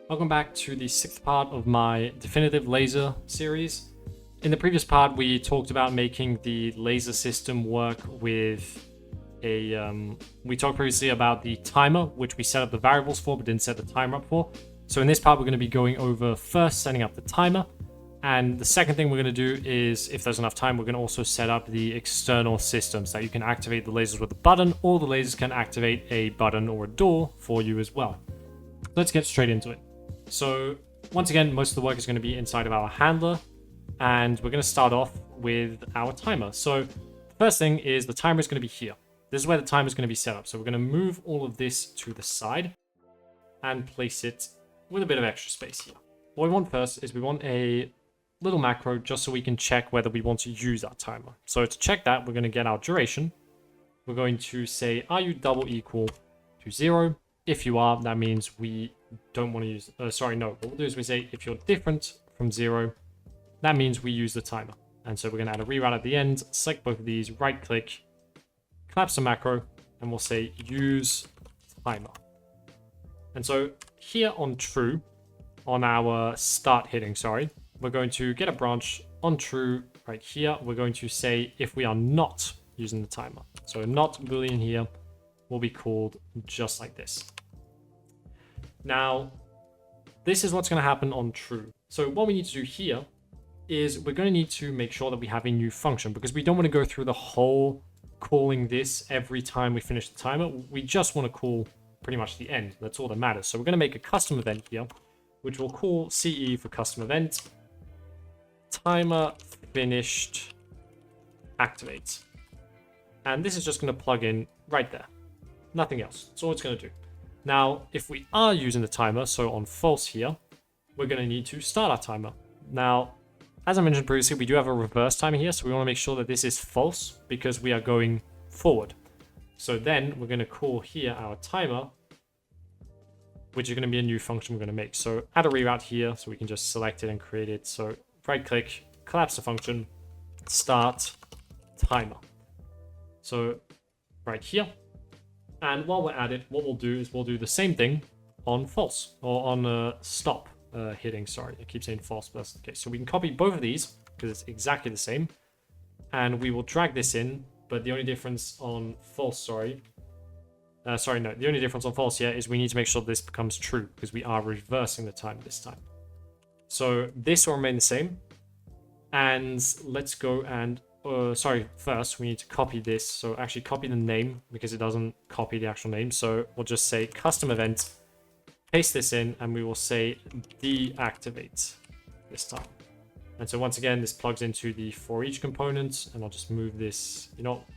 Welcome back to the 6th part of my definitive laser series. In the previous part, we talked about making the laser system work with we talked previously about the timer, which we set up the variables for, but didn't set the timer up for. So in this part, we're going to be going over first setting up the timer. And the second thing we're going to do is, if there's enough time, we're going to also set up the external systems that you can activate the lasers with a button, or the lasers can activate a button or a door for you as well. Let's get straight into it. So once again, most of the work is going to be inside of our handler, and we're going to start off with our timer. So the first thing is the timer is going to be here. This is where the timer is going to be set up. So we're going to move all of this to the side and place it with a bit of extra space here. What we want first is we want a little macro just so we can check whether we want to use our timer. So to check that, we're going to get our duration. We're going to say, are you double equal to 0? If you are, that means we don't want to use, what we'll do is we say, if you're different from 0, that means we use the timer. And so we're going to add a reroute at the end, select both of these, right click, collapse the macro, and we'll say use timer. And so here on true, on our start hitting, we're going to get a branch on true right here. We're going to say if we are not using the timer. So not Boolean here will be called just like this. Now, this is what's going to happen on true. So what we need to do here is we're going to need to make sure that we have a new function, because we don't want to go through the whole calling this every time we finish the timer. We just want to call pretty much the end. That's all that matters. So we're going to make a custom event here, which we'll call CE for custom event, timer finished activate. And this is just going to plug in right there. Nothing else. That's all it's going to do. Now, if we are using the timer, so on false here, we're going to need to start our timer. Now, as I mentioned previously, we do have a reverse timer here, so we want to make sure that this is false because we are going forward. So then we're going to call here our timer, which is going to be a new function we're going to make. So add a reroute here, so we can just select it and create it. So right click, collapse the function, start timer. So right here. And while we're at it, what we'll do is we'll do the same thing on false, or on stop hitting, I keep saying false, but that's the case. So we can copy both of these, because it's exactly the same. And we will drag this in, but the only difference on false, the only difference on false here is we need to make sure this becomes true, because we are reversing the time this time. So this will remain the same. And let's go and first we need to copy this. So actually copy the name, because it doesn't copy the actual name. So we'll just say custom event, paste this in, and we will say deactivate this time. And so once again, this plugs into the for each component, and I'll just move this,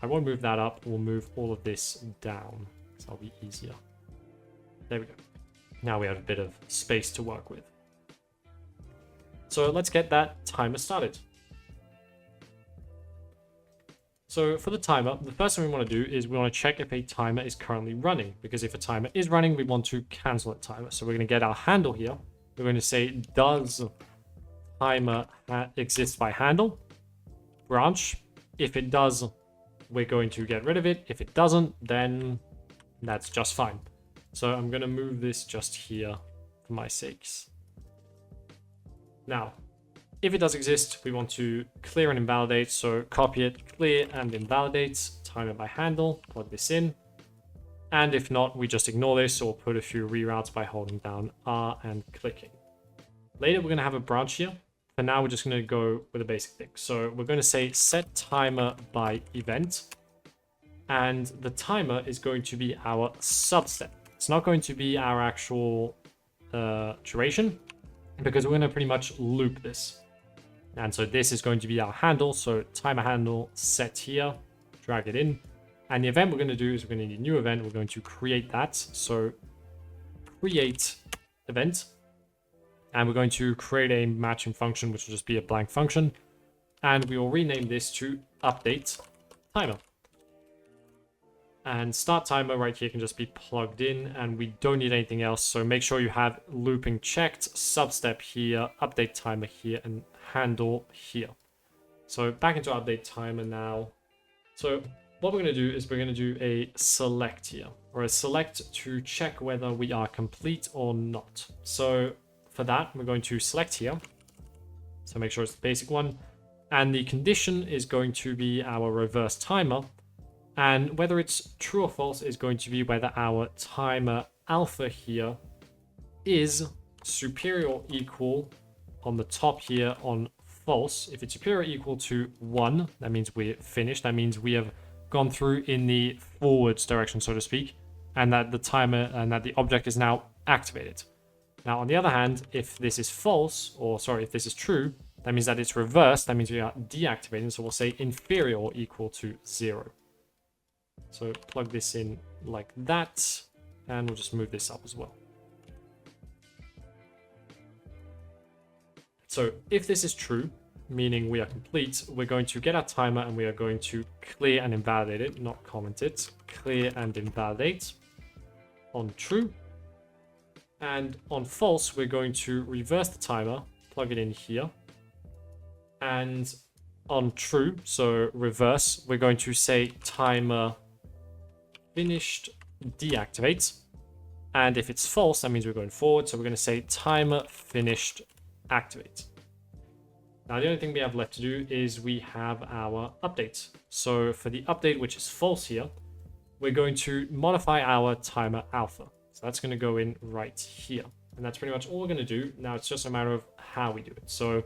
I won't move that up. We'll move all of this down, so that'll be easier. There we go. Now we have a bit of space to work with. So let's get that timer started. So for the timer, the first thing we want to do is we want to check if a timer is currently running, because if a timer is running, we want to cancel that timer. So we're going to get our handle here. We're going to say, does timer exist by handle branch? If it does, we're going to get rid of it. If it doesn't, then that's just fine. So I'm going to move this just here for my sakes. Now, if it does exist, we want to clear and invalidate. So copy it, clear and invalidate, timer by handle, plug this in. And if not, we just ignore this or put a few reroutes by holding down R and clicking. Later, we're going to have a branch here. For now, we're just going to go with a basic thing. So we're going to say set timer by event. And the timer is going to be our substep. It's not going to be our actual duration, because we're going to pretty much loop this. And so this is going to be our handle. So timer handle set here, drag it in. And the event we're going to do is we're going to need a new event. We're going to create that. So create event. And we're going to create a matching function, which will just be a blank function. And we will rename this to update timer. And start timer right here can just be plugged in, and we don't need anything else. So make sure you have looping checked, substep here, update timer here, and handle here. So back into update timer now. So what we're going to do is we're going to do a select here, or a select to check whether we are complete or not. So for that, we're going to select here. So make sure it's the basic one. And the condition is going to be our reverse timer. And whether it's true or false is going to be whether our timer alpha here is superior or equal on the top here on false. If it's superior or equal to 1, that means we're finished. That means we have gone through in the forwards direction, so to speak, and that the timer and that the object is now activated. Now, on the other hand, if this is false, or sorry, if this is true, that means that it's reversed. That means we are deactivating. So we'll say inferior or equal to 0. So plug this in like that, and we'll just move this up as well. So if this is true, meaning we are complete, we're going to get our timer and we are going to clear and invalidate it, not comment it, clear and invalidate on true. And on false, we're going to reverse the timer, plug it in here. And on true, so reverse, we're going to say timer finished deactivate. And if it's false, that means we're going forward. So we're going to say timer finished activate. Now, the only thing we have left to do is we have our update. So for the update, which is false here, we're going to modify our timer alpha. So that's going to go in right here. And that's pretty much all we're going to do. Now it's just a matter of how we do it. So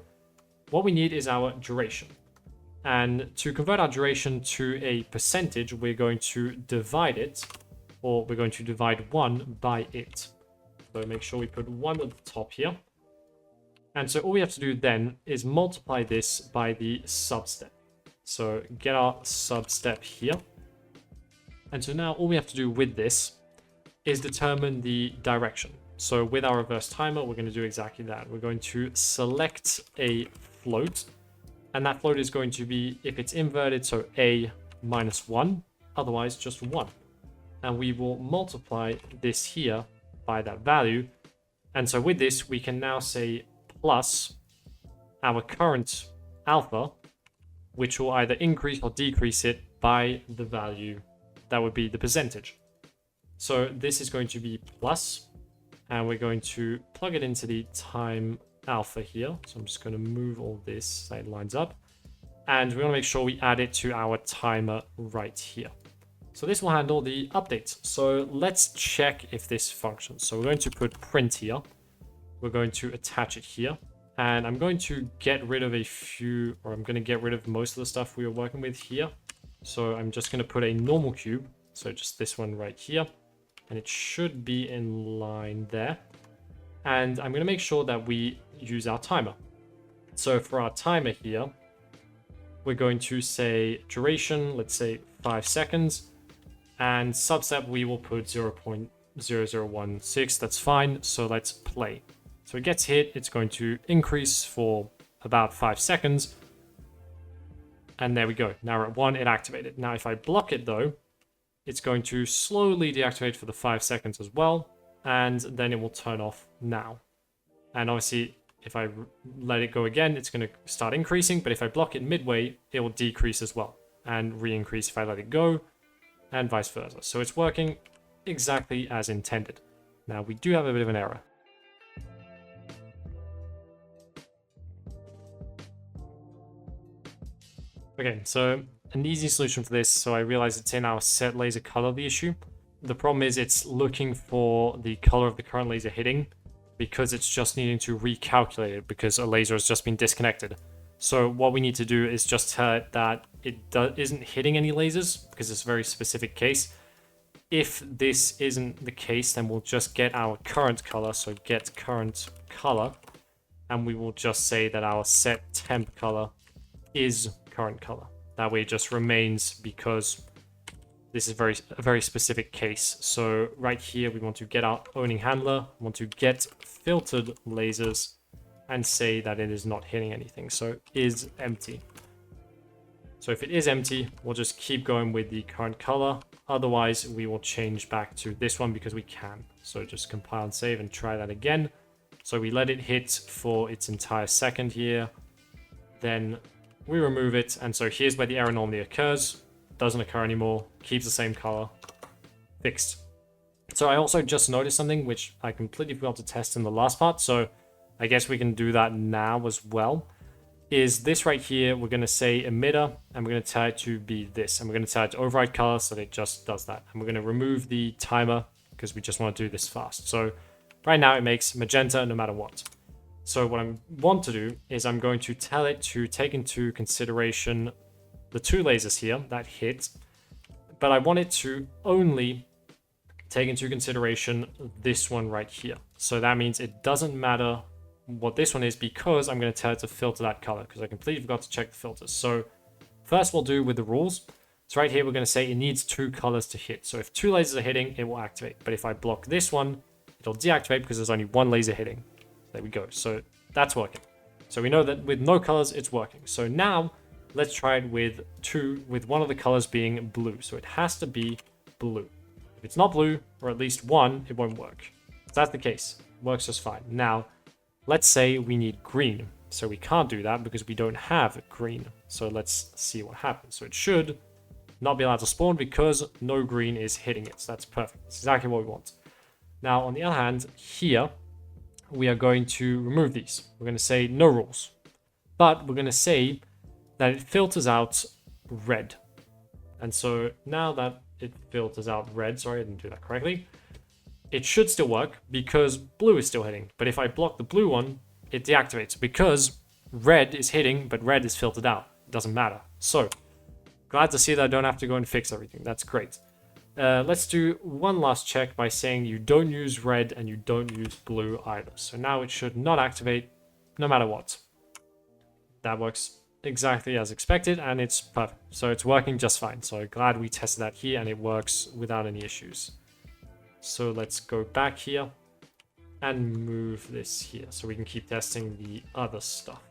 what we need is our duration. And to convert our duration to a percentage, we're going to divide it, or we're going to divide 1 by it. So make sure we put 1 at the top here. And so all we have to do then is multiply this by the substep. So get our substep here. And so now all we have to do with this is determine the direction. So with our reverse timer, we're going to do exactly that. We're going to select a float, and that float is going to be, if it's inverted, so a minus 1, otherwise just 1. And we will multiply this here by that value. And so with this, we can now say plus our current alpha, which will either increase or decrease it by the value that would be the percentage. So this is going to be plus, and we're going to plug it into the time alpha here. So I'm just going to move all this so it lines up. And we want to make sure we add it to our timer right here. So this will handle the updates. So let's check if this functions. So we're going to put print here. We're going to attach it here. And I'm going to get rid of a few, or I'm going to get rid of most of the stuff we were working with here. So I'm just going to put a normal cube. So just this one right here. And it should be in line there. And I'm going to make sure that we use our timer. So for our timer here, we're going to say duration, let's say 5 seconds. And substep, we will put 0.0016. That's fine. So let's play. So it gets hit. It's going to increase for about 5 seconds. And there we go. Now we're at 1. It activated. Now if I block it though, it's going to slowly deactivate for the 5 seconds as well. And then it will turn off now. And obviously, if I let it go again, it's going to start increasing. But if I block it midway, it will decrease as well. And re-increase if I let it go. And vice versa. So it's working exactly as intended. Now we do have a bit of an error. Okay, so an easy solution for this. So I realize it's in our set laser color, the issue. The problem is it's looking for the color of the current laser hitting because it's just needing to recalculate it because a laser has just been disconnected. So what we need to do is just tell it that it isn't hitting any lasers because it's a very specific case. If this isn't the case, then we'll just get our current color. So get current color, and we will just say that our set temp color is current color. That way it just remains because this is a very specific case. So right here, we want to get our owning handler, want to get filtered lasers, and say that it is not hitting anything. So is empty. So if it is empty, we'll just keep going with the current color. Otherwise, we will change back to this one because we can. So just compile and save and try that again. So we let it hit for its entire second here. Then we remove it. And so here's where the error normally occurs. doesn't occur anymore, keeps the same color, fixed. So I also just noticed something which I completely forgot to test in the last part, so I guess we can do that now as well. Is this right here, we're going to say emitter, and we're going to tell it to be this, and we're going to tell it to override color so that it just does that. And we're going to remove the timer because we just want to do this fast. So right now it makes magenta no matter what. So what I want to do is I'm going to tell it to take into consideration the two lasers here that hit, but I want it to only take into consideration this one right here. So that means it doesn't matter what this one is because I'm going to tell it to filter that color because I completely forgot to check the filters. So first we'll do with the rules. So right here we're going to say it needs two colors to hit. So if two lasers are hitting, it will activate. But if I block this one, it'll deactivate because there's only one laser hitting. There we go. So that's working. So we know that with no colors, it's working. So now let's try it with one of the colors being blue. So it has to be blue. If it's not blue, or at least one, it won't work. If that's the case, it works just fine. Now, let's say we need green. So we can't do that because we don't have green. So let's see what happens. So it should not be allowed to spawn because no green is hitting it. So that's perfect. That's exactly what we want. Now, on the other hand, here, we are going to remove these. We're going to say no rules. But we're going to say that it filters out red. And so now that it filters out red, sorry, I didn't do that correctly, it should still work because blue is still hitting. But if I block the blue one, it deactivates because red is hitting, but red is filtered out. It doesn't matter. So glad to see that I don't have to go and fix everything. That's great. Let's do one last check by saying you don't use red and you don't use blue either. So now it should not activate no matter what. That works exactly as expected and it's perfect. So it's working just fine. So glad we tested that here and it works without any issues. So let's go back here and move this here so we can keep testing the other stuff.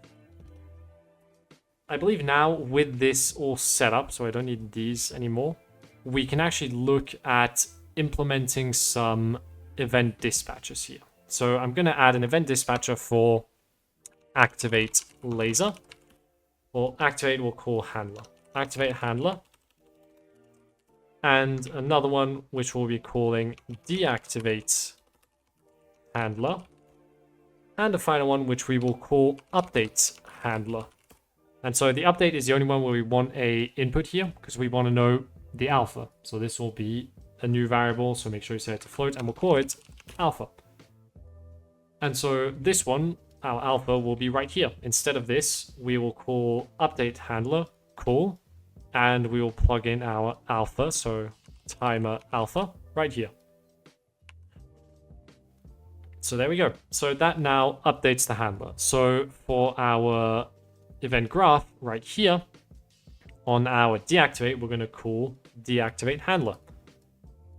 I believe now with this all set up, so I don't need these anymore, we can actually look at implementing some event dispatchers here. So I'm going to add an event dispatcher for activate laser, or activate we'll call handler. Activate handler. And another one which we'll be calling deactivate handler. And a final one which we will call update handler. And so the update is the only one where we want a input here because we want to know the alpha. So this will be a new variable. So make sure you set it to float and we'll call it alpha. And so this one, our alpha, will be right here. Instead of this, we will call update handler call and we will plug in our alpha. So timer alpha right here. So there we go. So that now updates the handler. So for our event graph right here, on our deactivate, we're going to call deactivate handler.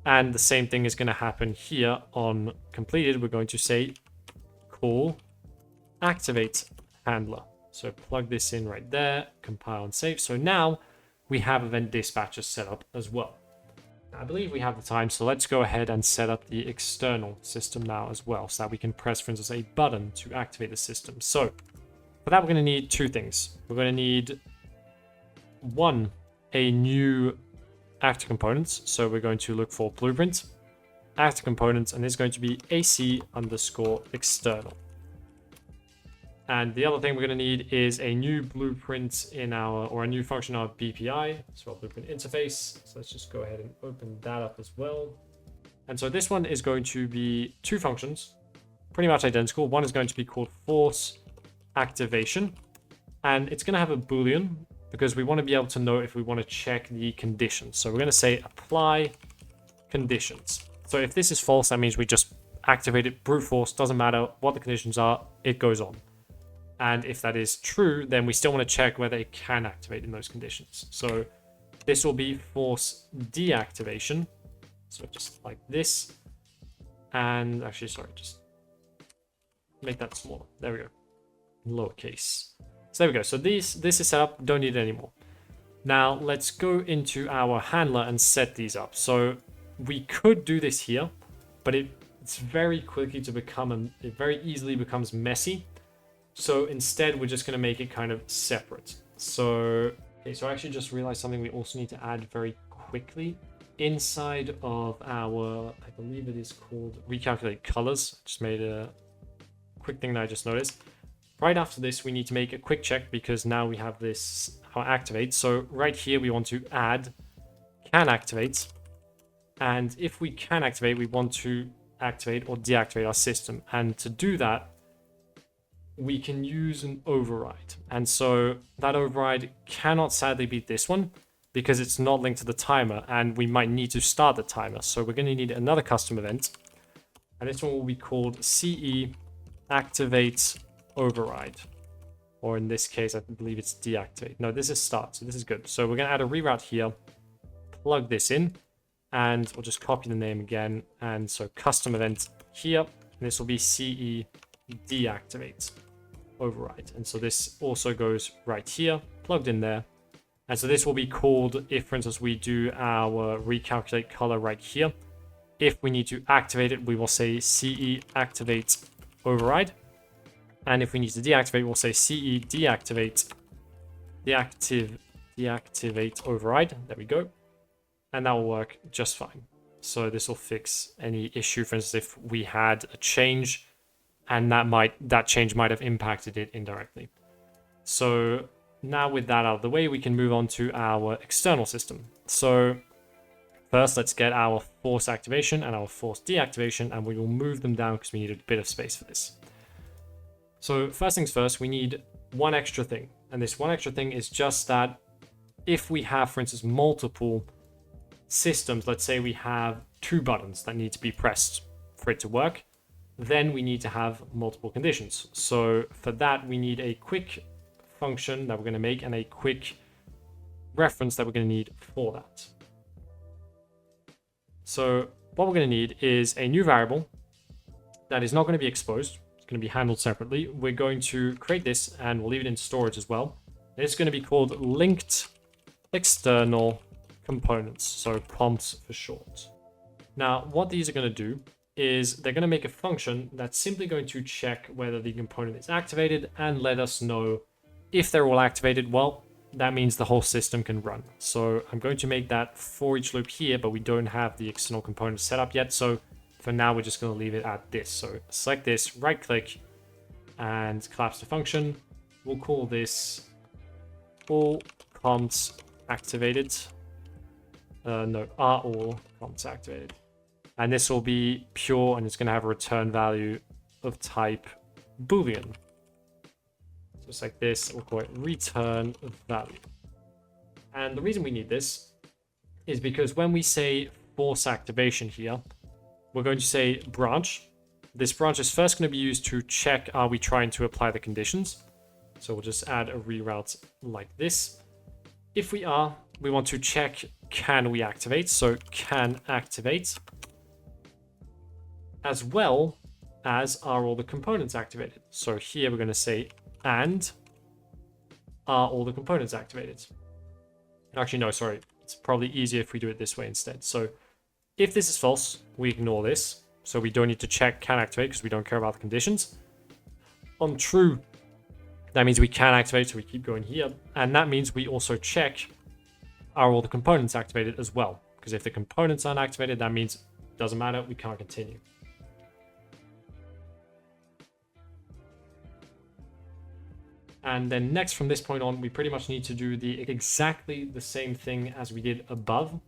And the same thing is going to happen here on completed. We're going to say call activate handler. So plug this in right there, compile and save. So now we have event dispatcher set up as well. I believe we have the time, so let's go ahead and set up the external system now as well, so that we can press, for instance, a button to activate the system. So for that, we're going to need two things. We're going to need one, a new actor components. So we're going to look for blueprint, actor components, and it's going to be AC underscore external. And the other thing we're going to need is a new blueprint in our, or a new function in our BPI, so our blueprint interface. So let's just go ahead and open that up as well. And so this one is going to be two functions, pretty much identical. One is going to be called force activation, and it's going to have a Boolean because we want to be able to know if we want to check the conditions. So we're going to say apply conditions. So if this is false, that means we just activate it brute force. Doesn't matter what the conditions are, it goes on. And if that is true, then we still want to check whether it can activate in those conditions. So this will be force deactivation. So just like this. And actually, sorry, just make that smaller. There we go. Lowercase. So there we go. So this is set up. Don't need it anymore. Now let's go into our handler and set these up. So we could do this here, but it's very quickly to become, it very easily becomes messy. So instead, we're just going to make it kind of separate. So Okay, so I actually just realized something we also need to add very quickly. Inside of our, I believe it is called Recalculate Colors. Just made a quick thing that I just noticed. Right after this, we need to make a quick check because now we have this activate. So right here, we want to add can activate. And if we can activate, we want to activate or deactivate our system. And to do that, we can use an override. And so that override cannot sadly be this one because it's not linked to the timer and we might need to start the timer. So we're going to need another custom event. And this one will be called CE activate override. Or in this case, I believe it's deactivate. No, this is start. So this is good. So we're going to add a reroute here, plug this in, and we'll just copy the name again. And so custom event here, and this will be CE deactivate override. And so this also goes right here, plugged in there. And so this will be called if, for instance, we do our recalculate color right here. If we need to activate it, we will say CE activate override. And if we need to deactivate, we'll say CE deactivate deactivate override. There we go. And that will work just fine. So this will fix any issue, for instance, if we had a change and that change might have impacted it indirectly. So now with that out of the way, we can move on to our external system. So first, let's get our force activation and our force deactivation, and we will move them down because we need a bit of space for this. So first things first, we need one extra thing. And this one extra thing is just that if we have, for instance, multiple systems, let's say we have 2 buttons that need to be pressed for it to work, then we need to have multiple conditions. So for that, we need a quick function that we're going to make and a quick reference that we're going to need for that. So what we're going to need is a new variable that is not going to be exposed. It's going to be handled separately. We're going to create this and we'll leave it in storage as well. And it's going to be called linked external components. So comps for short. Now, what these are going to do is they're going to make a function that's simply going to check whether the component is activated and let us know if they're all activated. Well, that means the whole system can run. So I'm going to make that for each loop here, but we don't have the external component set up yet. So for now, we're just going to leave it at this. So select this, right click, and collapse the function. We'll call this all comps activated. No, are all comps activated. And this will be pure, and it's going to have a return value of type Boolean. Just like this, we'll call it return value. And the reason we need this is because when we say force activation here, we're going to say branch. This branch is first going to be used to check, are we trying to apply the conditions? So we'll just add a reroute like this. If we are, we want to check, can we activate? So can activate, as well as are all the components activated. So here we're going to say, and are all the components activated? Actually, no, sorry. It's probably easier if we do it this way instead. So if this is false, we ignore this. So we don't need to check can activate because we don't care about the conditions. On true, that means we can activate, so we keep going here. And that means we also check, are all the components activated as well? Because if the components aren't activated, that means it doesn't matter, we can't continue. And then next from this point on, we pretty much need to do exactly the same thing as we did above,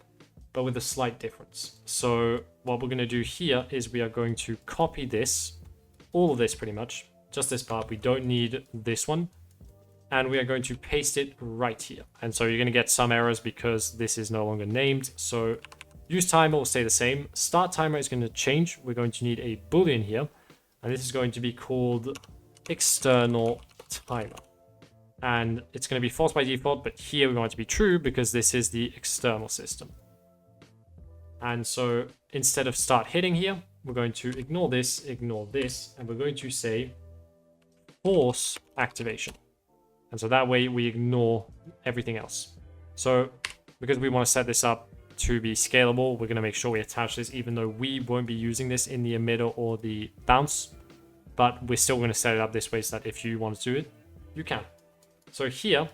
but with a slight difference. So what we're going to do here is we are going to copy this, all of this pretty much, just this part. We don't need this one. And we are going to paste it right here. And so you're going to get some errors because this is no longer named. So use timer will stay the same. Start timer is going to change. We're going to need a Boolean here. And this is going to be called external timer. And it's going to be false by default, but here we want it to be true because this is the external system. And so instead of start hitting here, we're going to ignore this, and we're going to say force activation. And so that way we ignore everything else. So because we want to set this up to be scalable, we're going to make sure we attach this, even though we won't be using this in the emitter or the bounce, but we're still going to set it up this way so that if you want to do it, you can. So here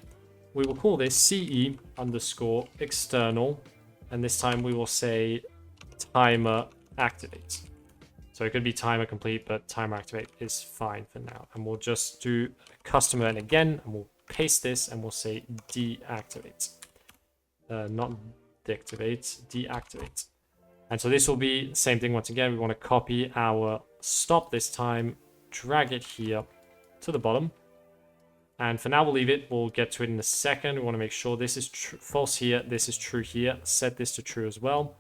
we will call this CE underscore external. And this time we will say timer activate. So it could be timer complete, but timer activate is fine for now. And we'll just do custom event again, and we'll paste this and we'll say deactivate. Not deactivate, deactivate. And so this will be the same thing once again. We want to copy our stop this time, drag it here to the bottom. And for now, we'll leave it. We'll get to it in a second. We want to make sure this is false here. This is true here. Set this to true as well.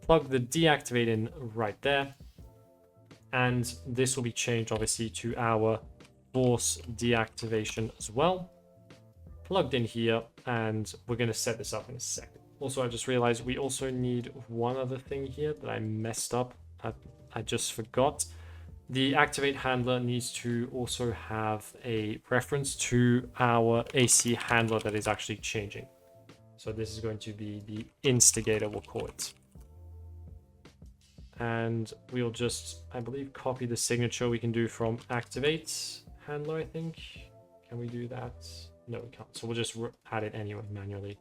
Plug the deactivate in right there. And this will be changed, obviously, to our force deactivation as well. Plugged in here. And we're going to set this up in a second. Also, I just realized we also need one other thing here that I messed up. I just forgot. The activate handler needs to also have a reference to our AC handler that is actually changing. So this is going to be the instigator, we'll call it. And we'll just, I believe, copy the signature we can do from activate handler, I think. Can we do that? No, we can't. So we'll just add it anyway manually.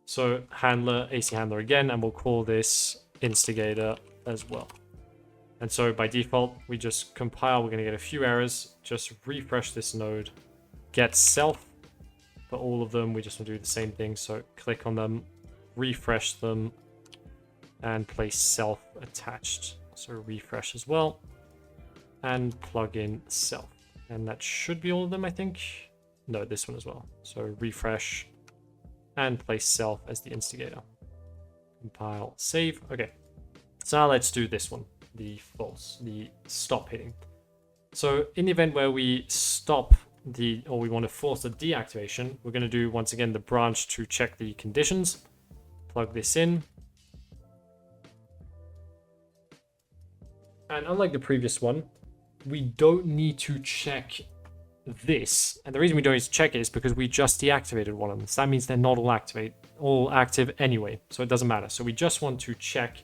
So handler, AC handler again, and we'll call this instigator as well. And so by default, we just compile. We're going to get a few errors. Just refresh this node. Get self. For all of them, we just want to do the same thing. So click on them, refresh them, and place self attached. So refresh as well. And plug in self. And that should be all of them, I think. No, this one as well. So refresh and place self as the instigator. Compile, save. Okay. So now let's do this one. The false, the stop hitting. So in the event where we stop or we want to force the deactivation, we're going to do once again the branch to check the conditions. Plug this in. And unlike the previous one, we don't need to check this. And the reason we don't need to check it is because we just deactivated one of them. So that means they're not all active anyway. So it doesn't matter. So we just want to check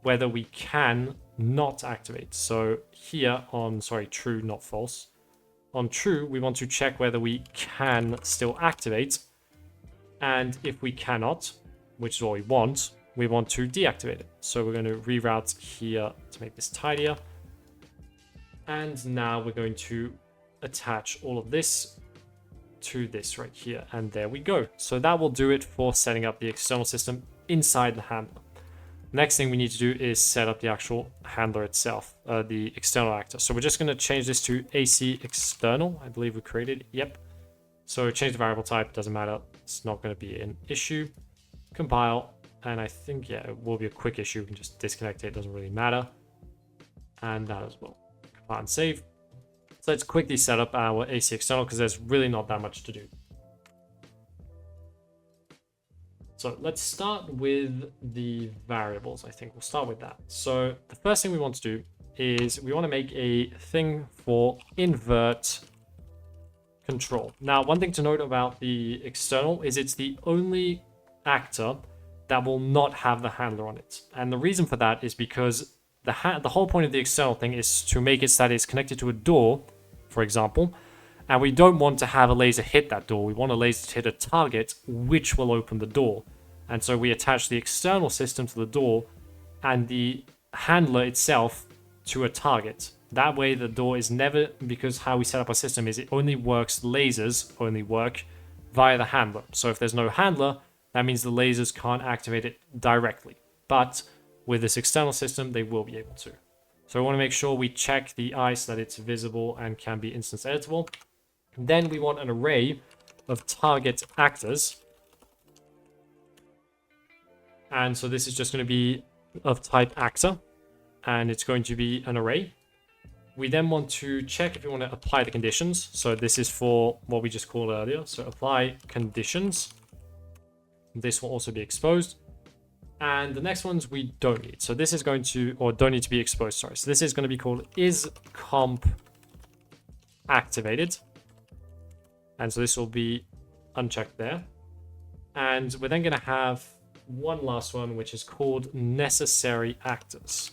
whether we can not activate. So here on, true, not false. On true, we want to check whether we can still activate. And if we cannot, which is what we want to deactivate it. So we're going to reroute here to make this tidier. And now we're going to attach all of this to this right here. And there we go. So that will do it for setting up the external system inside the handler. Next thing we need to do is set up the actual handler itself, the external actor. So we're just going to change this to AC external. I believe we created. Yep. So change the variable type. Doesn't matter. It's not going to be an issue. Compile. And I think, yeah, it will be a quick issue. We can just disconnect it. It doesn't really matter. And that as well. Compile and save. So let's quickly set up our AC external because there's really not that much to do. So let's start with the variables. I think we'll start with that. So the first thing we want to do is we want to make a thing for invert control. Now, one thing to note about the external is it's the only actor that will not have the handler on it. And the reason for that is because the whole point of the external thing is to make it so that it's connected to a door, for example, and we don't want to have a laser hit that door. We want a laser to hit a target, which will open the door. And so we attach the external system to the door and the handler itself to a target. That way the door is never, because how we set up our system is it only works, lasers only work via the handler. So if there's no handler, that means the lasers can't activate it directly. But with this external system, they will be able to. So we want to make sure we check the eye so that it's visible and can be instance editable. Then we want an array of target actors. And so this is just going to be of type actor. And it's going to be an array. We then want to check if we want to apply the conditions. So this is for what we just called earlier. So apply conditions. This will also be exposed. And the next ones we don't need. So this is going to, or don't need to be exposed, sorry. So this is going to be called isComp activated. And so this will be unchecked there. And we're then going to have one last one, which is called necessary actors.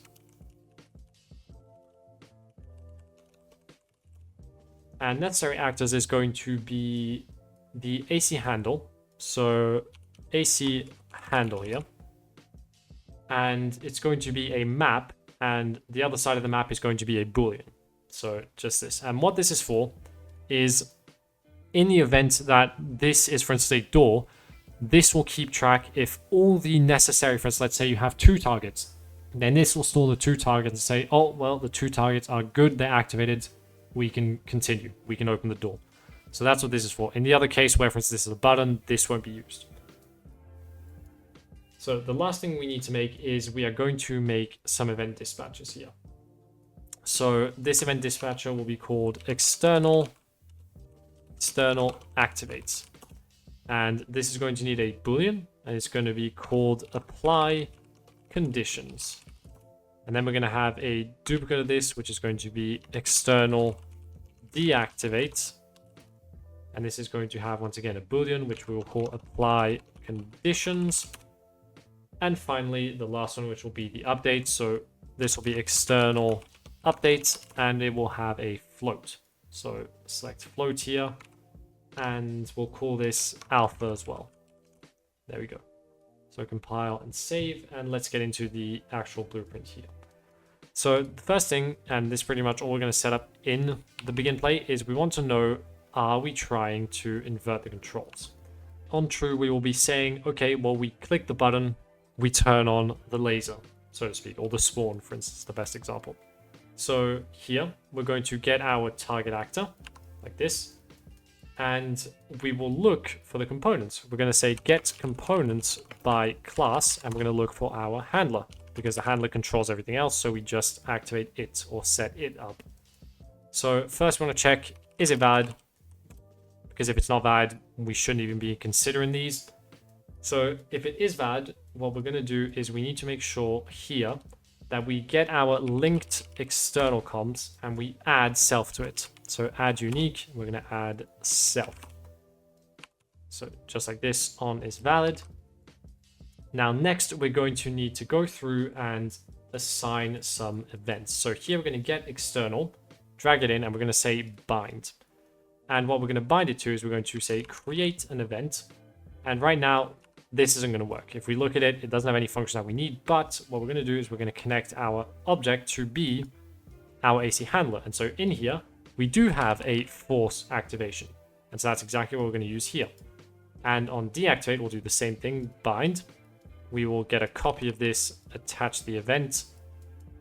And necessary actors is going to be the AC handle. So AC handle here. And it's going to be a map, and the other side of the map is going to be a boolean. So just this. And what this is for is in the event that this is, for instance, a door, this will keep track if all the necessary, for instance, let's say you have 2 targets, then this will store the 2 targets and say, oh, well, the 2 targets are good, they're activated, we can continue, we can open the door. So that's what this is for. In the other case where, for instance, this is a button, this won't be used. So the last thing we need to make is we are going to make some event dispatchers here. So this event dispatcher will be called external activates. And this is going to need a boolean, and it's going to be called apply conditions. And then we're going to have a duplicate of this, which is going to be external deactivate. And this is going to have, once again, a boolean, which we will call apply conditions. And finally, the last one, which will be the update. So this will be external updates, and it will have a float. So select float here, and we'll call this alpha as well. There we go. So compile and save, and let's get into the actual blueprint here. So the first thing, and this is pretty much all we're going to set up in the begin play, is we want to know, are we trying to invert the controls? On true, we will be saying, okay, well, we click the button, we turn on the laser, so to speak, or the spawn, for instance, the best example. So here, we're going to get our target actor, like this, and we will look for the components. We're going to say get components by class, and we're going to look for our handler, because the handler controls everything else, so we just activate it or set it up. So first we want to check, is it valid? Because if it's not valid, we shouldn't even be considering these. So if it is valid, what we're going to do is we need to make sure here that we get our linked external comms and we add self to it. So add unique, we're going to add self. So just like this, on is valid. Now next, we're going to need to go through and assign some events. So here we're going to get external, drag it in, and we're going to say bind. And what we're going to bind it to is we're going to say create an event. And right now, this isn't going to work. If we look at it, it doesn't have any function that we need, but what we're going to do is we're going to connect our object to be our AC handler. And so in here, we do have a force activation. And so that's exactly what we're going to use here. And on deactivate, we'll do the same thing, bind. We will get a copy of this, attach the event,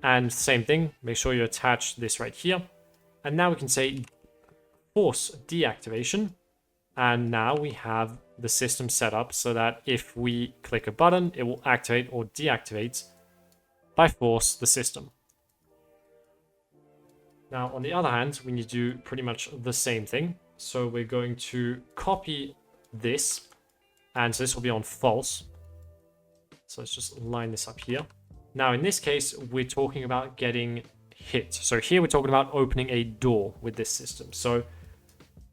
and same thing, make sure you attach this right here. And now we can say force deactivation. And now we have the system set up so that if we click a button, it will activate or deactivate by force the system. Now, on the other hand, we need to do pretty much the same thing. So we're going to copy this, and so this will be on false. So let's just line this up here. Now, in this case, we're talking about getting hit. So here we're talking about opening a door with this system. So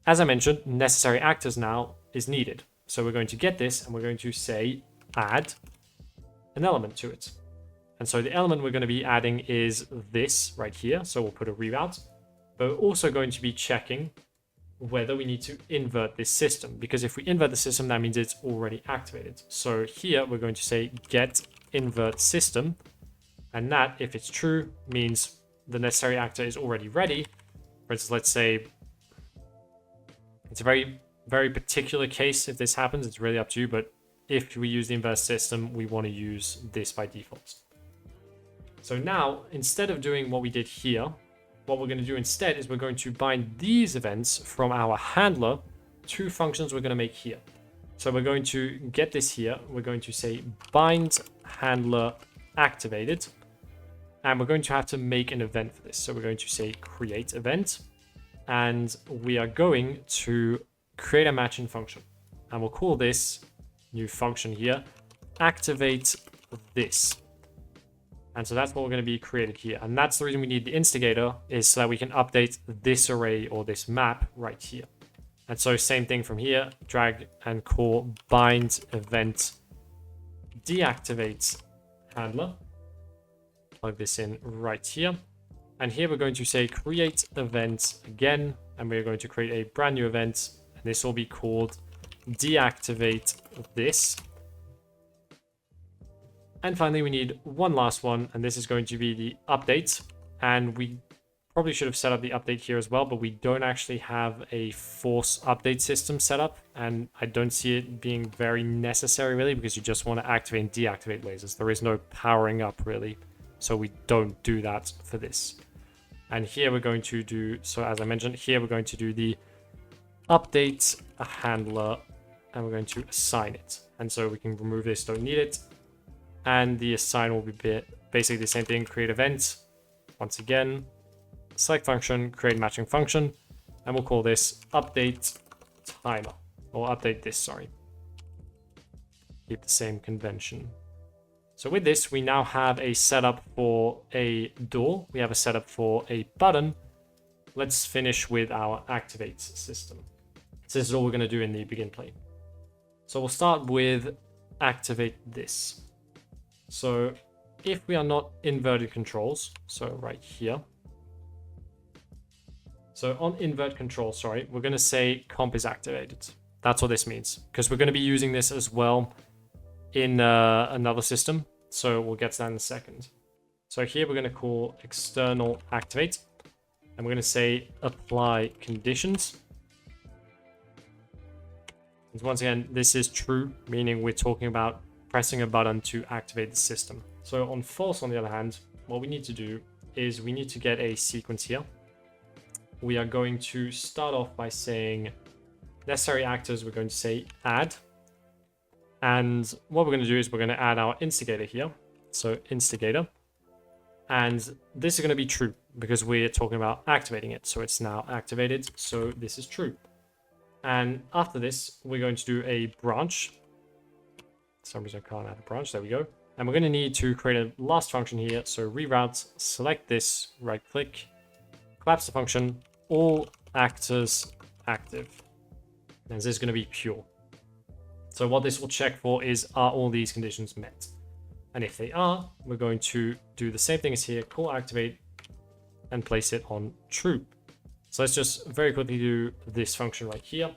as I mentioned, necessary actors now is needed. So we're going to get this and we're going to say add an element to it. And so the element we're going to be adding is this right here. So we'll put a reroute, but we're also going to be checking whether we need to invert this system, because if we invert the system, that means it's already activated. So here we're going to say get invert system, and that, if it's true, means the necessary actor is already ready. For instance, let's say it's a very, very particular case. If this happens, it's really up to you, but if we use the invert system, we want to use this by default. So now, instead of doing what we did here, what we're going to do instead is we're going to bind these events from our handler to functions we're going to make here. So we're going to get this here. We're going to say bind handler activated, and we're going to have to make an event for this. So we're going to say create event, and we are going to create a matching function, and we'll call this new function here activate this. And so that's what we're going to be created here. And that's the reason we need the instigator, is so that we can update this array or this map right here. And so same thing from here, drag and call bind event deactivate handler. Plug this in right here. And here we're going to say create event again, and we're going to create a brand new event. And this will be called deactivate this. And finally, we need one last one, and this is going to be the update. And we probably should have set up the update here as well, but we don't actually have a force update system set up, and I don't see it being very necessary really, because you just want to activate and deactivate lasers. There is no powering up really, so we don't do that for this. And here we're going to do, so as I mentioned, here we're going to do the update a handler, and we're going to assign it. And so we can remove this, don't need it. And the assign will be basically the same thing, create event. Once again, select function, create matching function, and we'll call this update timer, or update this, sorry. Keep the same convention. So with this, we now have a setup for a door. We have a setup for a button. Let's finish with our activate system. So this is all we're going to do in the begin plane. So we'll start with activate this. So if we are not inverted controls, so right here. So on invert control, sorry, we're going to say comp is activated. That's what this means, because we're going to be using this as well in another system. So we'll get to that in a second. So here we're going to call external activate, and we're going to say apply conditions. And once again, this is true, meaning we're talking about pressing a button to activate the system. So on false, on the other hand, what we need to do is we need to get a sequence here. We are going to start off by saying necessary actors, we're going to say add. And what we're going to do is we're going to add our instigator here. So instigator. And this is going to be true because we're talking about activating it. So it's now activated. So this is true. And after this, we're going to do a branch. For some reason I can't add a branch. There we go. And we're going to need to create a last function here. So reroute, select this, right click, collapse the function, all actors active. And this is going to be pure. So what this will check for is, are all these conditions met? And if they are, we're going to do the same thing as here, call activate, and place it on true. So let's just very quickly do this function right here.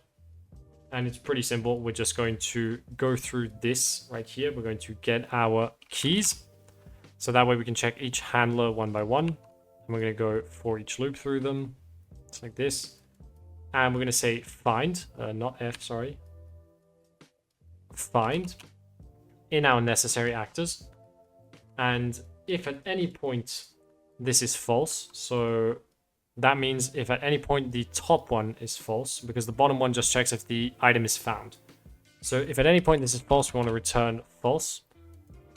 And it's pretty simple. We're just going to go through this right here. We're going to get our keys. So that way we can check each handler one by one. And we're going to go for each loop through them. It's like this. And we're going to say find, not F, sorry. Find in our necessary actors. And if at any point this is false, so that means if at any point the top one is false, because the bottom one just checks if the item is found. So if at any point this is false, we want to return false.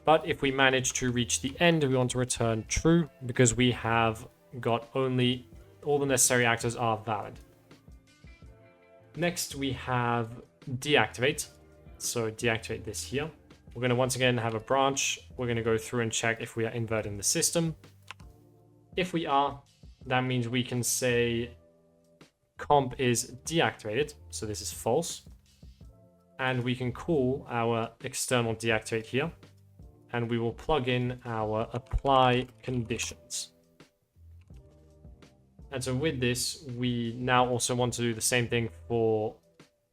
But if we manage to reach the end, we want to return true, because we have got only all the necessary actors are valid. Next, we have deactivate. So deactivate this here. We're going to once again have a branch. We're going to go through and check if we are inverting the system. If we are, that means we can say comp is deactivated. So this is false. And we can call our external deactivate here. And we will plug in our apply conditions. And so with this, we now also want to do the same thing for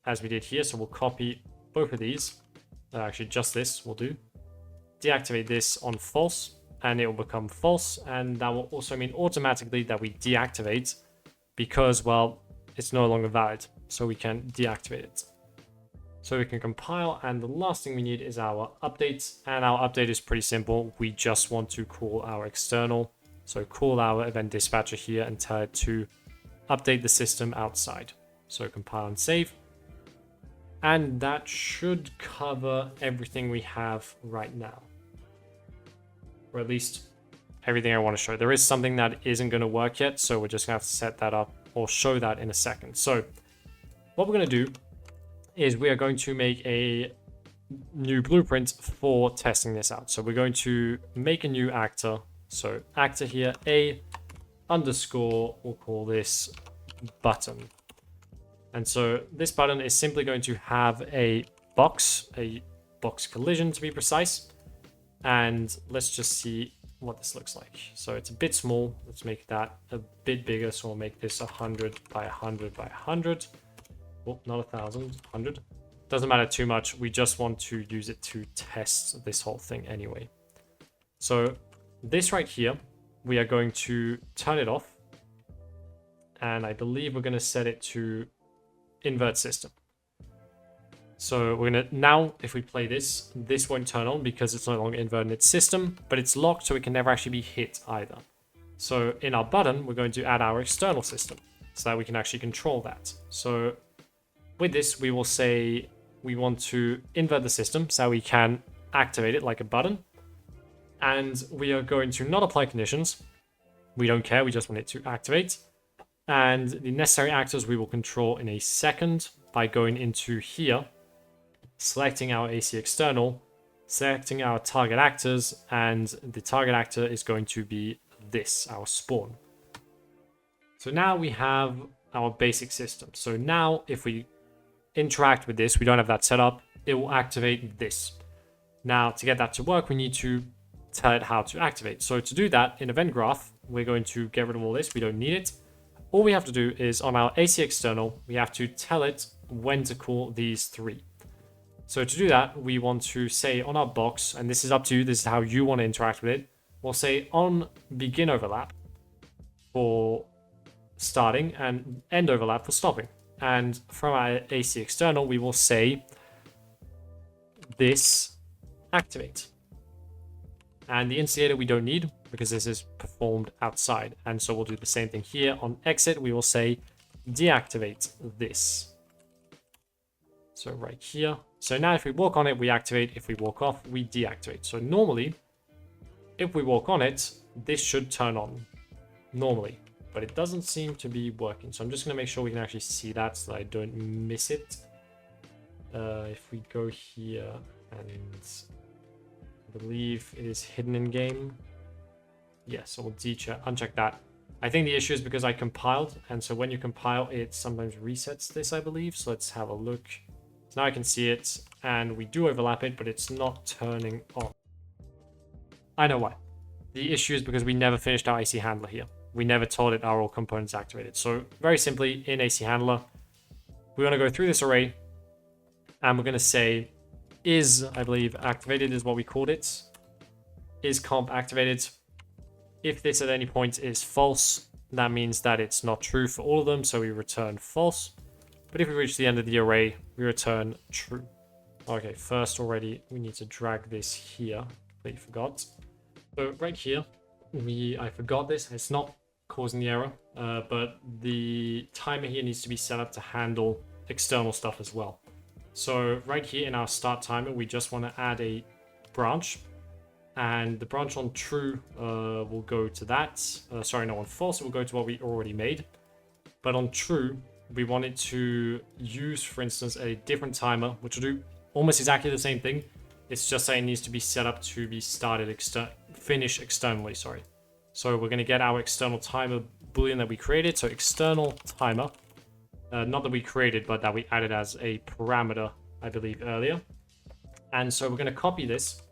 as we did here. So we'll copy both of these. Actually, just this will do. Deactivate this on false, and it will become false. And that will also mean automatically that we deactivate because, well, it's no longer valid. So we can deactivate it. So we can compile, and the last thing we need is our update. And our update is pretty simple. We just want to call our external. So call our event dispatcher here and tell it to update the system outside. So compile and save. And that should cover everything we have right now. Or at least everything I want to show. There is something that isn't going to work yet, so we're just going to have to set that up or show that in a second. So what we're going to do is we are going to make a new blueprint for testing this out. So we're going to make a new actor. So actor here, a underscore, we'll call this button. And so this button is simply going to have a box collision to be precise. And let's just see what this looks like. So it's a bit small. Let's make that a bit bigger. So we'll make this 100 by 100 by 100. Oh, not 1,000, 100. Doesn't matter too much. We just want to use it to test this whole thing anyway. So this right here, we are going to turn it off. And I believe we're going to set it to invert system. So we're going to, now if we play this, this won't turn on because it's no longer inverting its system, but it's locked so it can never actually be hit either. So in our button, we're going to add our external system so that we can actually control that. So with this, we will say we want to invert the system so we can activate it like a button. And we are going to not apply conditions. We don't care, we just want it to activate. And the necessary actors we will control in a second by going into here, selecting our AC external, selecting our target actors, and the target actor is going to be this, our spawn. So now we have our basic system. So now if we interact with this, we don't have that set up, it will activate this. Now to get that to work, we need to tell it how to activate. So to do that in event graph, we're going to get rid of all this, we don't need it. All we have to do is on our AC external, we have to tell it when to call these three. So to do that, we want to say on our box, and this is up to you, this is how you want to interact with it. We'll say on begin overlap for starting and end overlap for stopping. And from our AC external, we will say this activate. And the instigator we don't need because this is performed outside. And so we'll do the same thing here. On exit, we will say deactivate this. So right here. So now if we walk on it, we activate. If we walk off, we deactivate. So normally, if we walk on it, this should turn on normally. But it doesn't seem to be working. So I'm just going to make sure we can actually see that so that I don't miss it. If we go here and I believe it is hidden in game. Yes, so we'll uncheck that. I think the issue is because I compiled. And so when you compile, it sometimes resets this, I believe. So let's have a look. So now I can see it and we do overlap it, but it's not turning on. I know why. The issue is because we never finished our AC handler here. We never told it are all components activated. So very simply in AC handler, we want to go through this array and we're going to say is, I believe, activated is what we called it. Is comp activated. If this at any point is false, that means that it's not true for all of them. So we return false. But if we reach the end of the array, we return true. Okay, first already, we need to drag this here. Completely forgot. So right here, I forgot this. It's not causing the error, but the timer here needs to be set up to handle external stuff as well. So right here in our start timer, we just want to add a branch, and the branch on true will go to that. Sorry, no, on false, it will go to what we already made. But on true, we want it to use, for instance, a different timer, which will do almost exactly the same thing. It's just that it needs to be set up to be finished externally, sorry. So we're going to get our external timer boolean that we created. So external timer, not that we created, but that we added as a parameter, I believe, earlier. And so we're going to copy this,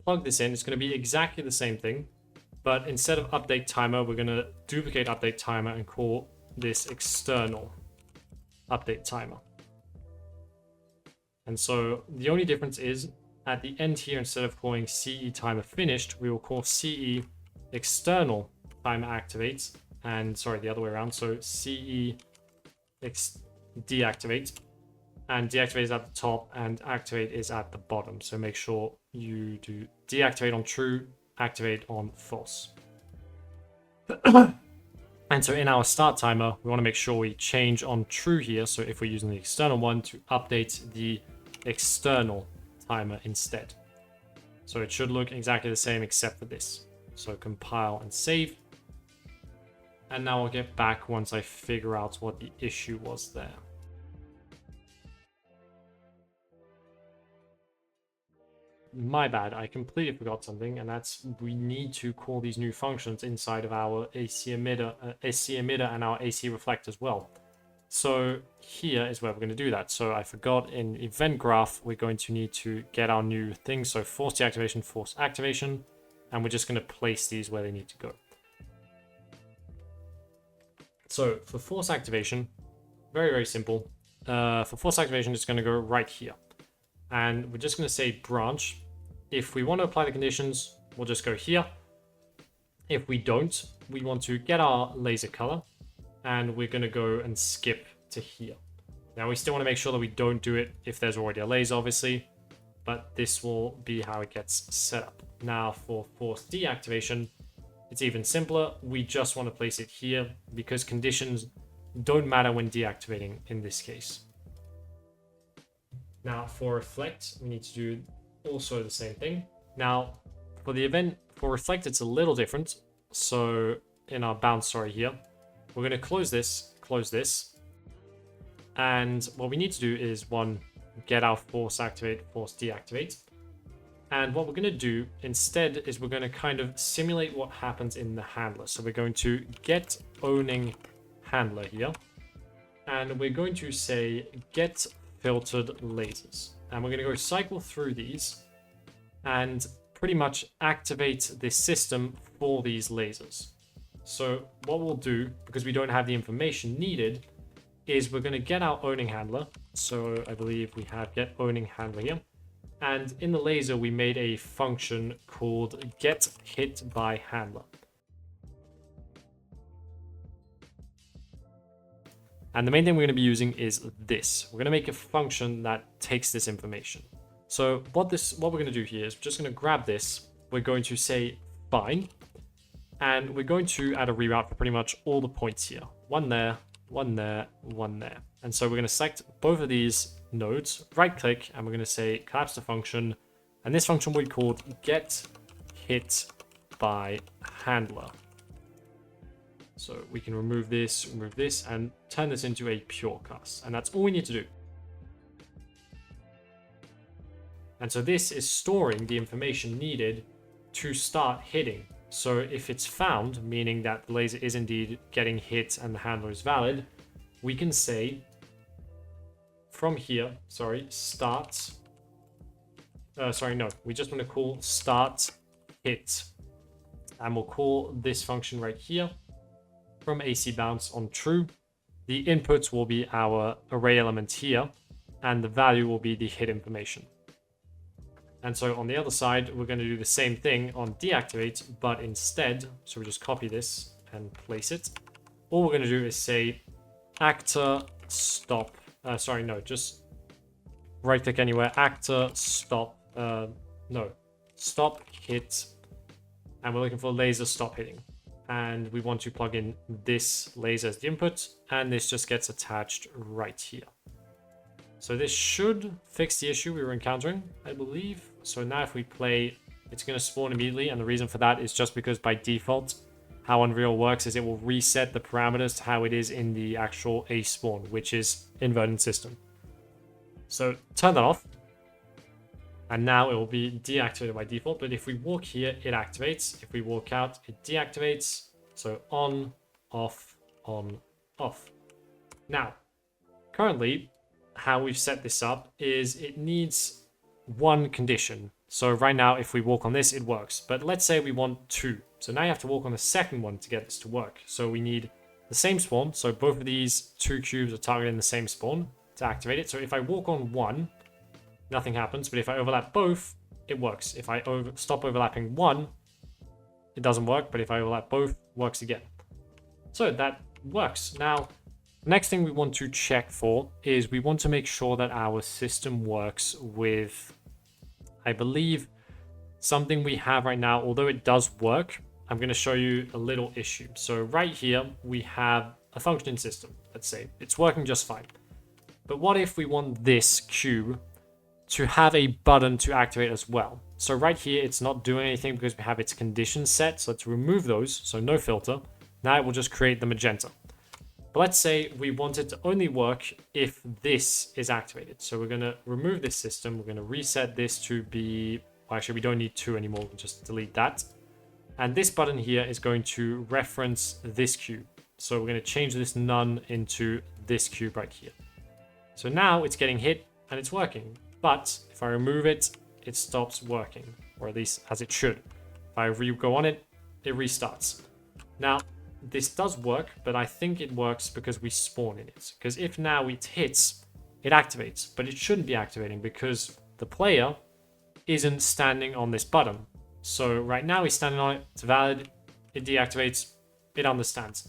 plug this in. It's going to be exactly the same thing, but instead of update timer, we're going to duplicate update timer and call this external update timer. And so the only difference is at the end here, instead of calling CE timer finished, we will call CE external timer activates. And sorry, the other way around. So CE deactivate, and deactivate is at the top and activate is at the bottom. So make sure you do deactivate on true, activate on false. And so in our start timer, we want to make sure we change on true here. So if we're using the external one, to update the external timer instead. So it should look exactly the same except for this. So compile and save. And now I'll get back once I figure out what the issue was there. My bad, I completely forgot something, and that's we need to call these new functions inside of our AC emitter and our AC reflect as well. So here is where we're going to do that. So I forgot in event graph, we're going to need to get our new thing. So force deactivation, force activation, and we're just going to place these where they need to go. So for force activation, very, very simple. for force activation, it's going to go right here. And we're just going to say branch. If we want to apply the conditions, we'll just go here. If we don't, we want to get our laser color, and we're going to go and skip to here. Now, we still want to make sure that we don't do it if there's already a laser, obviously, but this will be how it gets set up. Now, for force deactivation, it's even simpler. We just want to place it here because conditions don't matter when deactivating in this case. Now, for reflect, we need to do also the same thing. Now, for the event, for reflect, it's a little different. So in our bounce story here, we're going to close this. And what we need to do is one, get our force activate, force deactivate. And what we're going to do instead is we're going to kind of simulate what happens in the handler. So we're going to get owning handler here. And we're going to say get filtered lasers. And we're going to go cycle through these and pretty much activate this system for these lasers. So what we'll do, because we don't have the information needed, is we're going to get our owning handler. So I believe we have get owning handler here. And in the laser, we made a function called get hit by handler. And the main thing we're going to be using is this. We're going to make a function that takes this information. So what we're going to do here is we're just going to grab this. We're going to say fine. And we're going to add a reroute for pretty much all the points here. One there, one there, one there. And so we're going to select both of these nodes, right click, and we're going to say collapse the function. And this function will be called get hit by handler. So we can remove this, and turn this into a pure class. And that's all we need to do. And so this is storing the information needed to start hitting. So if it's found, meaning that the laser is indeed getting hit and the handler is valid, we can say from here, we just want to call start hit. And we'll call this function right here from AC bounce on true. The input will be our array element here, and the value will be the hit information. And so on the other side, we're going to do the same thing on deactivate, but instead, so we just copy this and place it. All we're going to do is say actor stop. Just right click anywhere, actor stop. Stop hit. And we're looking for laser stop hitting. And we want to plug in this laser as the input, and this just gets attached right here. So this should fix the issue we were encountering, I believe. So now if we play, it's going to spawn immediately, and the reason for that is just because by default, how Unreal works is it will reset the parameters to how it is in the actual A spawn, which is inverting system. So turn that off, and now it will be deactivated by default. But if we walk here, it activates. If we walk out, it deactivates. So on, off, on, off. Now, currently, how we've set this up is it needs one condition. So right now, if we walk on this, it works. But let's say we want two. So now you have to walk on the second one to get this to work. So we need the same spawn. So both of these two cubes are targeting the same spawn to activate it. So if I walk on one, nothing happens. But if I overlap both, it works. If I stop overlapping one, it doesn't work. But if I overlap both, it works again. So that works. Now, next thing we want to check for is we want to make sure that our system works with, I believe, something we have right now. Although it does work, I'm going to show you a little issue. So right here, we have a functioning system. Let's say it's working just fine. But what if we want this cube to have a button to activate as well? So right here, it's not doing anything because we have its conditions set. So let's remove those. So no filter. Now it will just create the magenta. But let's say we want it to only work if this is activated. So we're going to remove this system. We're going to reset this to be, well, actually, we don't need two anymore. We'll just delete that. And this button here is going to reference this cube. So we're going to change this none into this cube right here. So now it's getting hit and it's working. But if I remove it, it stops working, or at least as it should. If I go on it, it restarts. Now, this does work, but I think it works because we spawn in it. Because if now it hits, it activates, but it shouldn't be activating because the player isn't standing on this button. So right now he's standing on it, it's valid, it deactivates, it understands.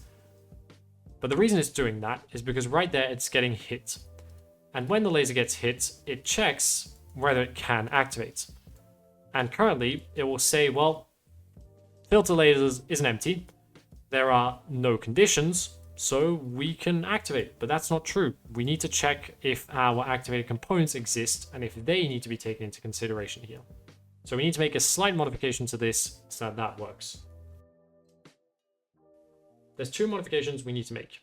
But the reason it's doing that is because right there it's getting hit. And when the laser gets hit, it checks whether it can activate. And currently it will say, well, filter lasers isn't empty. There are no conditions, so we can activate. But that's not true. We need to check if our activated components exist and if they need to be taken into consideration here. So we need to make a slight modification to this so that works. There's two modifications we need to make.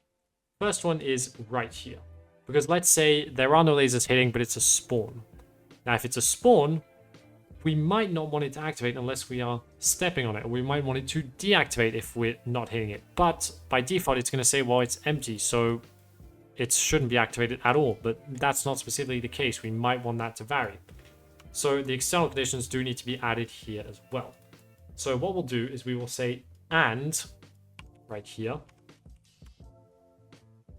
First one is right here. Because let's say there are no lasers hitting, but it's a spawn. Now, if it's a spawn, we might not want it to activate unless we are stepping on it. Or we might want it to deactivate if we're not hitting it. But by default, it's going to say, well, it's empty, so it shouldn't be activated at all. But that's not specifically the case. We might want that to vary. So the external conditions do need to be added here as well. So what we'll do is we will say, and right here,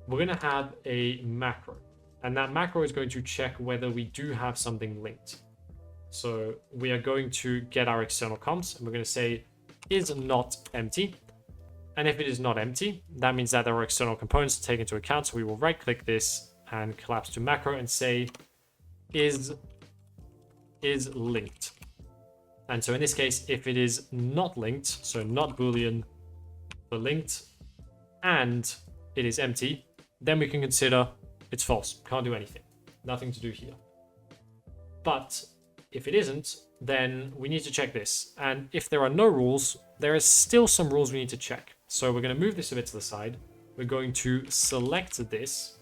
we're going to have a macro. And that macro is going to check whether we do have something linked. So we are going to get our external comps and we're going to say is not empty. And if it is not empty, that means that there are external components to take into account. So we will right click this and collapse to macro and say is linked. And so in this case, if it is not linked, so not Boolean, but linked, and it is empty, then we can consider it's false. Can't do anything. Nothing to do here. But if it isn't, then we need to check this. And if there are no rules, there is still some rules we need to check. So we're going to move this a bit to the side. We're going to select this.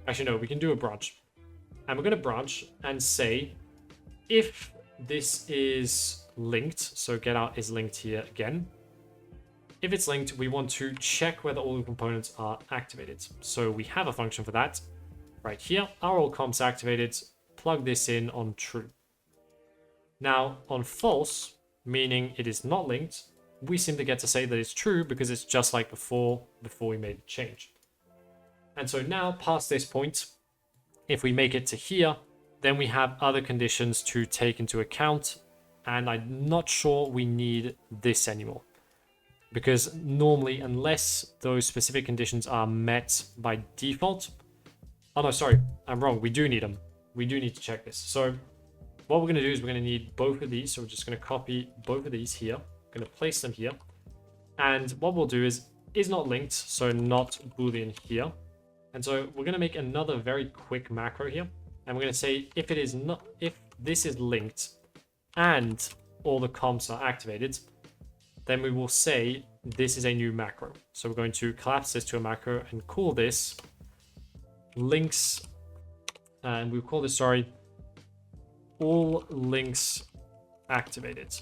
Actually, no, we can do a branch. And we're going to branch and say, if this is linked, so get out is linked here again. If it's linked, we want to check whether all the components are activated. So we have a function for that right here. Are all comps activated? Plug this in on true. Now on false, meaning it is not linked, we simply get to say that it's true because it's just like before we made the change. And so now past this point, if we make it to here, then we have other conditions to take into account. And I'm not sure we need this anymore. Because normally, unless those specific conditions are met by default... Oh no, sorry, I'm wrong. We do need them. We do need to check this. So what we're going to do is we're going to need both of these. So we're just going to copy both of these here. Going to place them here. And what we'll do is not linked, so not Boolean here. And so we're going to make another very quick macro here. And we're going to say if it is not, if this is linked and all the comps are activated, then we will say this is a new macro. So we're going to collapse this to a macro and call this links, and we'll call this, sorry, all links activated.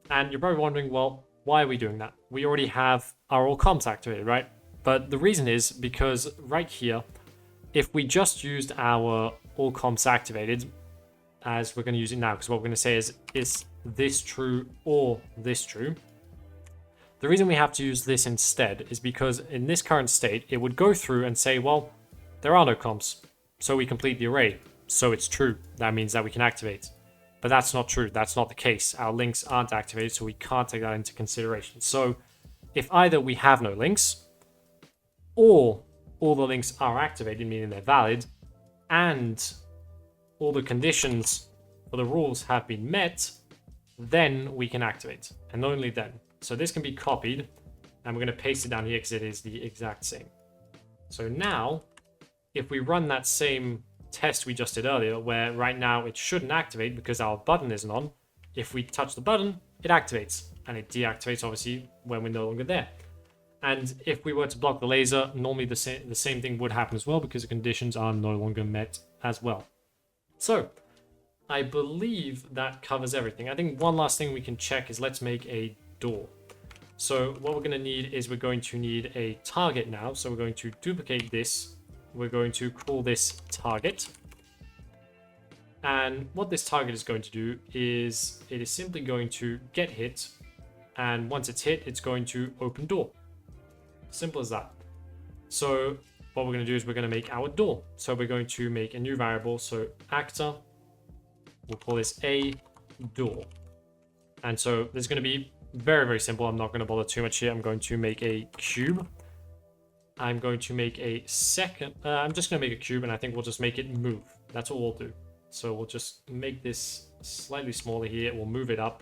And you're probably wondering, well, why are we doing that? We already have our all comps activated, right? But the reason is because right here, if we just used our all comps activated, as we're going to use it now, because what we're going to say is this true or this true? The reason we have to use this instead is because in this current state, it would go through and say, well, there are no comps, so we complete the array. So it's true. That means that we can activate. But that's not true. That's not the case. Our links aren't activated, so we can't take that into consideration. So if either we have no links, or all the links are activated, meaning they're valid, and all the conditions for the rules have been met, then we can activate, and only then. So this can be copied, and we're going to paste it down here because it is the exact same. So now, if we run that same test we just did earlier, where right now it shouldn't activate because our button isn't on, if we touch the button, it activates, and it deactivates, obviously, when we're no longer there. And if we were to block the laser, normally the same thing would happen as well because the conditions are no longer met as well. So, I believe that covers everything. I think one last thing we can check is let's make a door. So what we're going to need is we're going to need a target now. So we're going to duplicate this. We're going to call this target. And what this target is going to do is it is simply going to get hit. And once it's hit, it's going to open door. Simple as that. So what we're going to do is we're going to make our door. So we're going to make a new variable. So actor, we'll call this a door. And so this is going to be very, very simple. I'm not going to bother too much here. I'm going to make a cube. I'm going to make a second. I'm just going to make a cube, and I think we'll just make it move. That's all we'll do. So we'll just make this slightly smaller here. We'll move it up.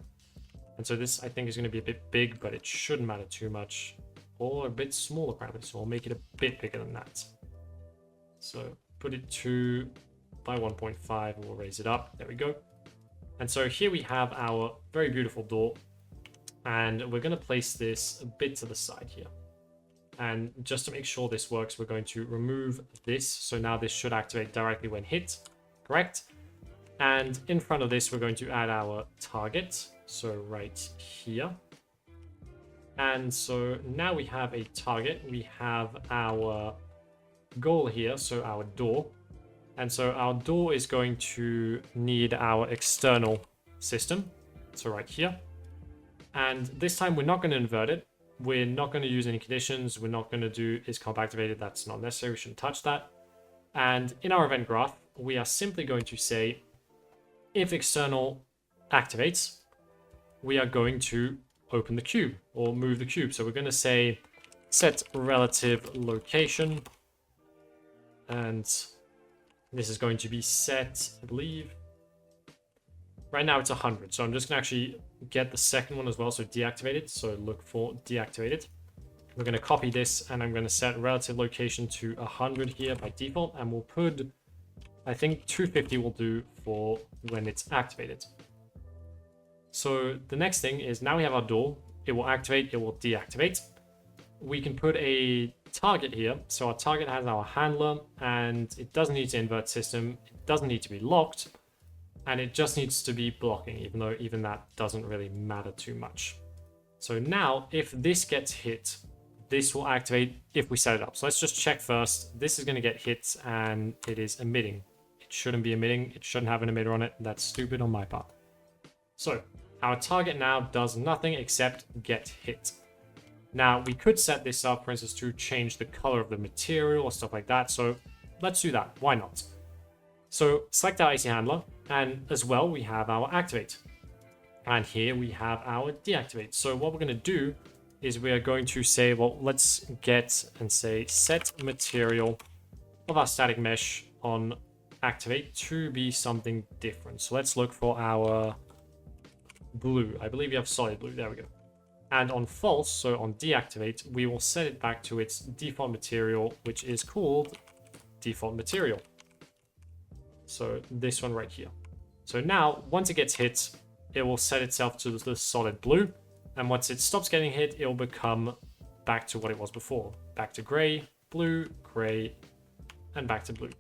And so this, I think, is going to be a bit big, but it shouldn't matter too much. Or a bit smaller, probably. So we'll make it a bit bigger than that. So put it to by 1.5, and we'll raise it up. There we go. And so here we have our very beautiful door. And we're going to place this a bit to the side here. And just to make sure this works, we're going to remove this. So now this should activate directly when hit. Correct? And in front of this, we're going to add our target. So right here. And so now we have a target. We have our goal here, so our door. And so our door is going to need our external system. So right here. And this time we're not going to invert it. We're not going to use any conditions. We're not going to do is comp activated. That's not necessary. We shouldn't touch that. And in our event graph, we are simply going to say if external activates, we are going to open the cube or move the cube. So we're going to say set relative location. And this is going to be set, I believe. Right now it's 100. So I'm just going to actually get the second one as well. So deactivated. So look for deactivated. We're going to copy this and I'm going to set relative location to 100 here by default. And we'll put, I think 250 will do for when it's activated. So the next thing is now we have our door. It will activate, it will deactivate. We can put a target here. So our target has our handler and it doesn't need to invert system. It doesn't need to be locked. And it just needs to be blocking, even though even that doesn't really matter too much. So now if this gets hit, this will activate if we set it up. So let's just check first. This is going to get hit and it is emitting. It shouldn't be emitting. It shouldn't have an emitter on it. That's stupid on my part. So our target now does nothing except get hit. Now we could set this up, for instance, to change the color of the material or stuff like that. So let's do that. Why not? So select our AC handler, and as well we have our activate. And here we have our deactivate. So what we're going to do is we are going to say, well, let's get and say set material of our static mesh on activate to be something different. So let's look for our blue. I believe we have solid blue. There we go. And on false, so on deactivate, we will set it back to its default material, which is called default material. So this one right here. So now once it gets hit, it will set itself to the solid blue. And once it stops getting hit, it will become back to what it was before. Back to gray, and back to blue.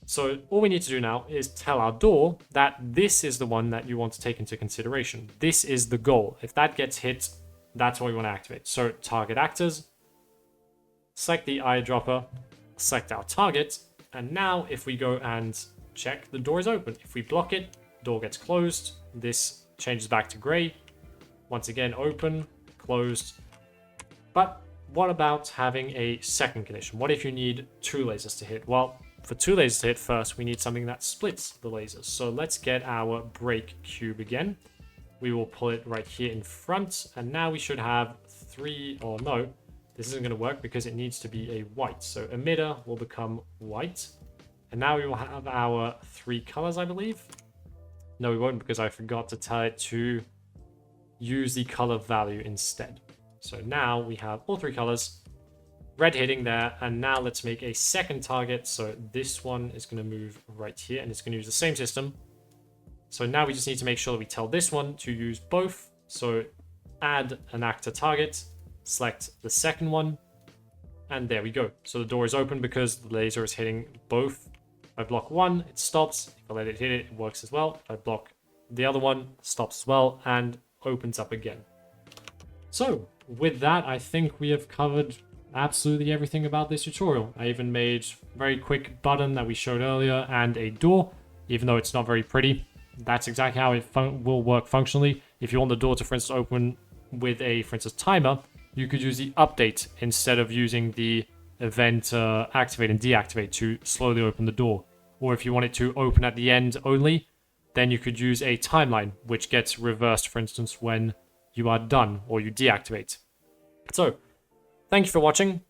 So all we need to do now is tell our door that this is the one that you want to take into consideration. This is the goal. If that gets hit, that's what we want to activate. So target actors, select the eyedropper, select our target. And now if we go and check, the door is open. If we block it, door gets closed. This changes back to gray. Once again, open, closed. But what about having a second condition? What if you need two lasers to hit? Well, for two lasers to hit first, we need something that splits the lasers. So let's get our break cube again. We will pull it right here in front. And now we should have three, or no, this isn't going to work because it needs to be a white. So emitter will become white. And now we will have our three colors, I believe. No, we won't, because I forgot to tell it to use the color value instead. So now we have all three colors, red hitting there. And now let's make a second target. So this one is going to move right here and it's going to use the same system. So now we just need to make sure that we tell this one to use both. So add an actor target, select the second one, and there we go. So the door is open because the laser is hitting both. If I block one, it stops. If I let it hit it, it works as well. If I block the other one, it stops as well and opens up again. So with that, I think we have covered absolutely everything about this tutorial. I even made a very quick button that we showed earlier and a door, even though it's not very pretty. That's exactly how it will work functionally. If you want the door to, for instance, open with a, for instance, timer, you could use the update instead of using the event activate and deactivate to slowly open the door. Or if you want it to open at the end only, then you could use a timeline, which gets reversed, for instance, when you are done or you deactivate. So, thank you for watching.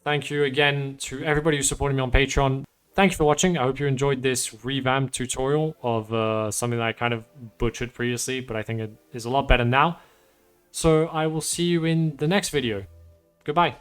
Thank you again to everybody who's supporting me on Patreon. Thank you for watching. I hope you enjoyed this revamped tutorial of something that I kind of butchered previously, but I think it is a lot better now. So I will see you in the next video. Goodbye.